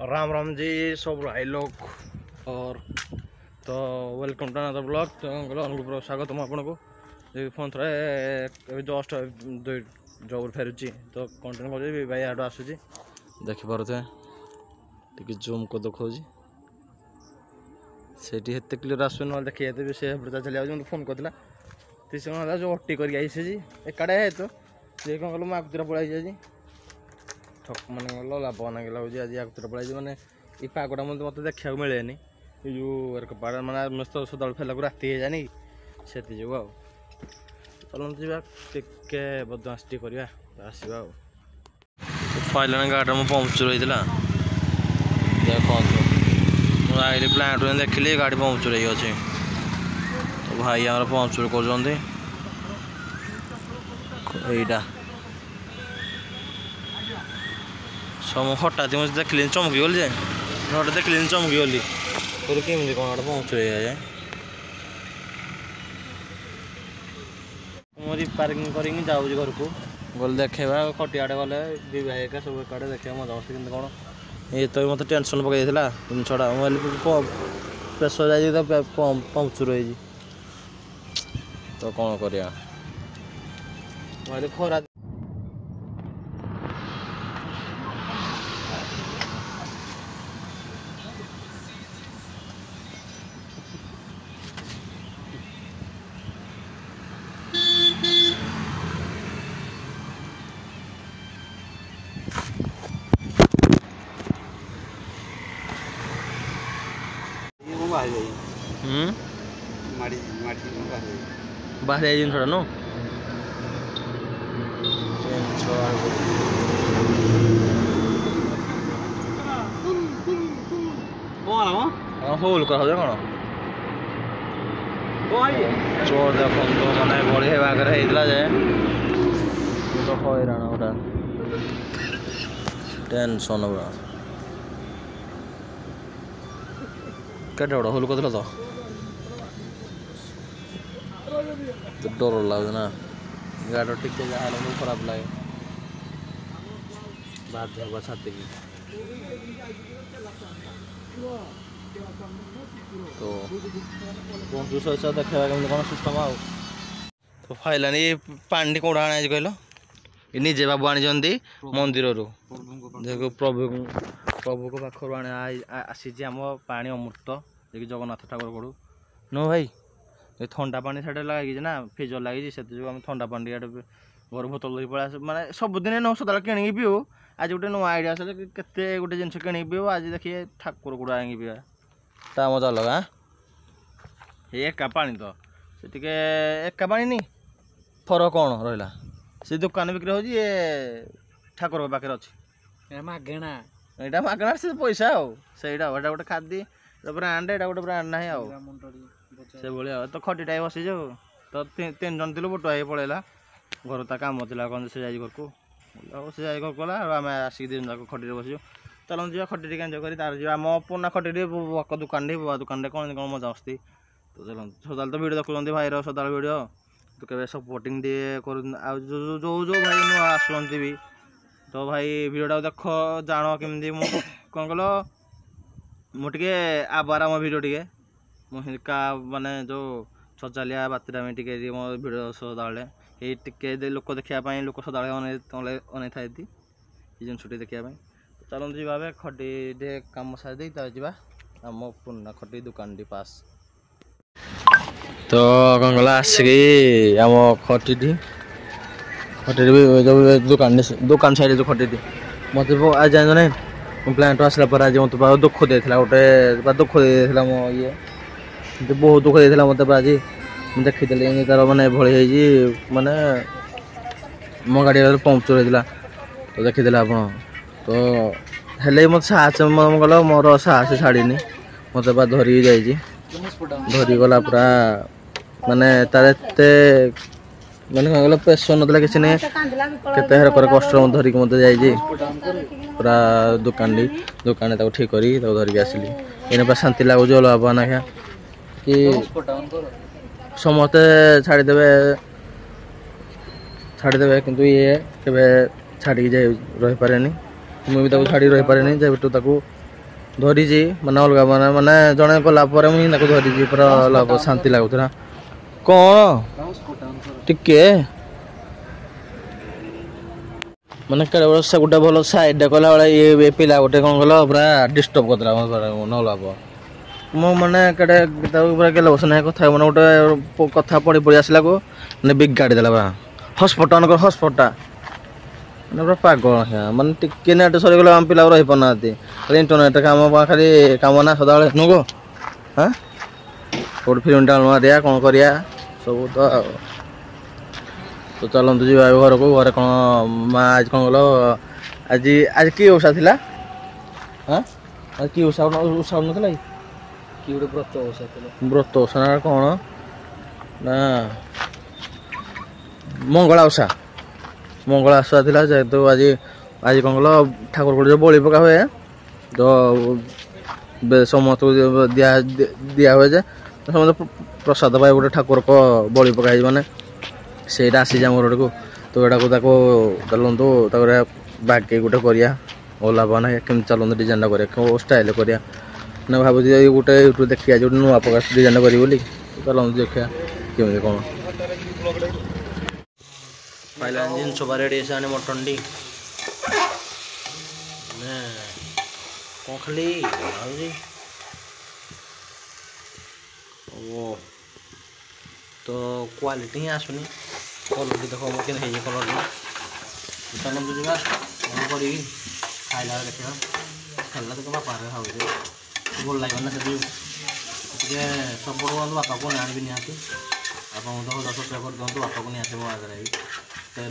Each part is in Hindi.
राम राम जी सब भाई लोग और तो वेलकम टू अनदर ब्लॉग। तो अनुकूल स्वागत मैं आपको फोन थे जस्ट जब फेरुची तो कंटिन्यू कर भाई आड़ आसूँ देखिपे टे जूम को देखा से क्लीयर आस ना देखिए सी चली जाऊँ फोन करता तीन जो अटी कर एकाड़े है तो सी कौन कल आगुरा पलि ठक मान लाभ ना लगे आज आगुरा पलि मैंने ये पागटा मत देखा मिलेनि जो मैंने तो सदा फेल को राति जानी से जो चलते टे बदमाश टे करवा आसवा फाइल गाड़ी में पंचर होता देखो आई प्लांट देखिली गाड़ी पंचर हो तो भाई आम पंचर कर सब हठात मुझे देखिली चमकी गली जे नोट देखिली चमकी गली तो केमी कौन गोटे पंचर हो जाए मुझे पार्किंग कर जाऊँ घर को गल देखा खटियाड़े गले भाई सब एकाड़े देखा मजा मस्ती कि कौन ये तो मत टेंशन पकई जिनसा मोबाइल प्रेसर जाए पंचर हो तो कौन कर खरा बाहर जिनसा नो होल कर कौन चोर देख मैंने बढ़िया बागर होता जे तो हईराण गोटा टेंशन पूरा केटे बड़ा होल कर तो डर लगे ना गाड़ी टिके जहाँ खराब लगे बाध्य छाती की तो पंचर देखा कौन सिस्टम आ तो फाइलानी पानी कौन आना कहल ये निजे बाबू आनी मंदिर देखो प्रभु प्रभु को पाखर आसी आम पानी अमृत जे जगन्नाथ ठाकुर पड़ू नो भाई ये थंडा पानी साइड लगे ना फ्रिजर लगी से आम थंडा पानी घर बोतल धरी पड़ा माने सबुदिन न सदा किणी पीऊ आज गोटे नुआ आइडिया आस के गोटे जिन किणी पीऊ आज देखिए ठाकुर कूड़ा आनी पीवा ता मजा अलग ये एका पानी तो से एका पानी नी फरक कौन रहा से दुकान बिक्री हो ये ठाकुर पाखे अच्छे मागेणा यहाँ मागणार से पैसा आईटा गोटे खादी ब्रांड यहाँ गोटे ब्रांड ना से भाया तो खटीटा बसी तो तीन जन थी बटुआ पलैला घर ता कम थी कौन से जाए घर को से जाए घर कला आम आसिक दिन जाक खटी बस चलते जा खटी एंजय कर तार जी आम पुना खटी दुकान दुकान कौन कौन मजा मस्ती तो चलते सदा तो वीडियो देखुं भाईर सदा वीडियो तो के सपोर्टिंग दिए जो जो भाई नुआ आसुँच भी तो भाई वीडियोटा देख जान केमी कौन कल मुझे आबार मो भिड टे मुझा माने जो सचालिया बातटा में टे मो भिड सदाबे ये टे लोक देखापी लोक सदा अन था जिनस देखापी चलते जी खटी टे कम सारी जा आम पुना खटी दुकान टी पास तो कौन कला आसिक आम खटी खटी दुकान साइड जो खटी मत आज जान ना प्लांट आसला पर आज मत दुख देता गोटे दुख देता मो ये बहुत दुख देता मत आज देखी तार मैंने भली माने मो गाड़ी पंचर होता तो देखीदे आप तो हेल्ले मत साहस गल मोर साहस छाड़ी मत धरिकी जाइए धरीगला पूरा माने तार मैंने कौन कल प्रेसर ना कि के कष्ट धरिक मत जाइए पूरा दुकान ठीक करी धरिकी आसली ये पूरा शांति लगुच अलग ना क्या कि समस्ते छाड़देवे किंतु ये के छाड़ी रही पारे मुझे छाड़ी रही पारे जब ଧରିଛି ମାନେ ଅଲଗା ମାନେ ଜଣେ ଗଲା ପରେ ମୁଇଁ ତାକୁ ଧରିଛି ପୁରା ଶାନ୍ତି ଲାଗୁଥିଲା। କ'ଣ ଟିକେ ମାନେ କେଡ଼େ ବଡ଼ ସେ ଗୋଟେ ଭଲ ସାଇଡ଼୍ଟା କଲା ବେଳେ ଏ ପିଲା ଗୋଟେ କ'ଣ କଲ ପୁରା ଡିଷ୍ଟର୍ବ କରିଦେଲା ନଲା ମୁଁ ମାନେ କେଡ଼େ ତାକୁ ପୁରା ଗେଲ ବସ ନାହିଁ କଥା ମାନେ ଗୋଟେ କଥା ପଡ଼ି ଆସିଲାକୁ ମାନେ ବିଗାଡ଼ି ଦେଲା ପୁରା ହସ୍ପଟ ଅନକର ହସ୍ପଟଟା ମାନେ ପୁରା ପାଗଳ ମାନେ ଟିକେ ନେଟ୍ ସରିଗଲେ ଆମ ପିଲା ରହିପାରୁନାହାନ୍ତି ଖାଲି ଇଣ୍ଟରନେଟ୍ କାମ ଖାଲି କାମ ନା ସଦାବେଳେ ନୁହଁ ହାଁ କେଉଁଠି ଫିଲ୍ମ ଡାଉନଲୋଡ୍ ମାରିବା କ'ଣ କରିବା ସବୁ ତ ଆଉ ତ ଚାଲନ୍ତୁ ଯିବା ଘରକୁ। ଘରେ କ'ଣ ମା ଆଜି କ'ଣ କଲ ଆଜି କି ଓଷା ଥିଲା ହାଁ ଆଜି କି ଓଷା ନଥିଲା କି ଗୋଟେ ବ୍ରତ ଓଷା ନା କ'ଣ ନା ମଙ୍ଗଳା ଓଷା ଥିଲା ଯେହେତୁ ଆଜି କ'ଣ କଲ ଠାକୁର ଯୋଉ ବଳି ପକା ହୁଏ ତ ସମସ୍ତଙ୍କୁ ଦିଆ ହୁଏ ଯେ ସମସ୍ତେ ପ୍ରସାଦ ପାଇ ଗୋଟେ ଠାକୁରଙ୍କ ବଳି ପକା ହେଇଛି ମାନେ ସେଇଟା ଆସିଛି ଆମ ଘରକୁ। ତ ଏଟାକୁ ତାକୁ ଚାଲନ୍ତୁ ତାପରେ ବାଗେଇ ଗୋଟେ କରିବା ଓଲା ନା କେମିତି ଚାଲନ୍ତୁ ଡିଜାଇନଟା କରିବା କେଉଁ ଷ୍ଟାଇଲ୍ କରିବା ନା ଭାବୁଛି ଗୋଟେ ୟୁଟ୍ୟୁବ ଦେଖିବା ଗୋଟେ ନୂଆ ପ୍ରକାର ଡିଜାଇନଟା କରିବି ବୋଲି। ଚାଲନ୍ତୁ ଦେଖିବା କେମିତି କ'ଣ ପାଇଲାନି ଜିନିଷ ବା ରେଡ଼ି ହେଇସାରିଲାଣି ମଟନ୍ଟି କ'ଣ ଖାଲି ଭାବୁଛି ଓ ତ କ୍ୱାଲିଟି ହିଁ ଆସୁନି କଲର୍ଟି ଦେଖ ମୁଁ କେମିତି ହେଇଛି କଲର୍ଟି। ଚାଲନ୍ତୁ ଯିବା କ'ଣ କରିବି ଖାଇଲା ବେଳେ ଦେଖିବା ଖାଇଲା ତ ବାପାରେ ଖାଉଛି ଭଲ ଲାଗିବ ନା ସେଠି ଟିକେ ସପୋର୍ଟ କରନ୍ତୁ ବାପାକୁ ଆଣିବି ନିହାତି ଆପଣ ତ ସବସ୍କ୍ରାଇବ୍ କରିଦିଅନ୍ତୁ ବାପାକୁ ନିହାତି ମୋ ଆଗରେ ବି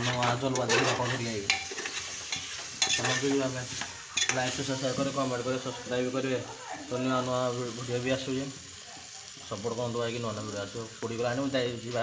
ନୂଆ ଜଲବା ଦେଖି ବାପା ଧରିକି ଆଇବି। ଚାଲନ୍ତୁ ଯିବା ପାଇଁ ଲାଇକ୍ ସେୟାର କରି କମେଣ୍ଟ କରି ସବସ୍କ୍ରାଇବ୍ କରିବେ ତ ନୂଆ ଭିଡ଼ିଓ ବି ଆସୁଛି ସପୋର୍ଟ କରନ୍ତୁ ଭାଇକି ନୂଆ ଭିଡ଼ିଓ ଆସିବ କୋଡ଼ିଏ ଗଲାଣି ମୁଁ ଯିବା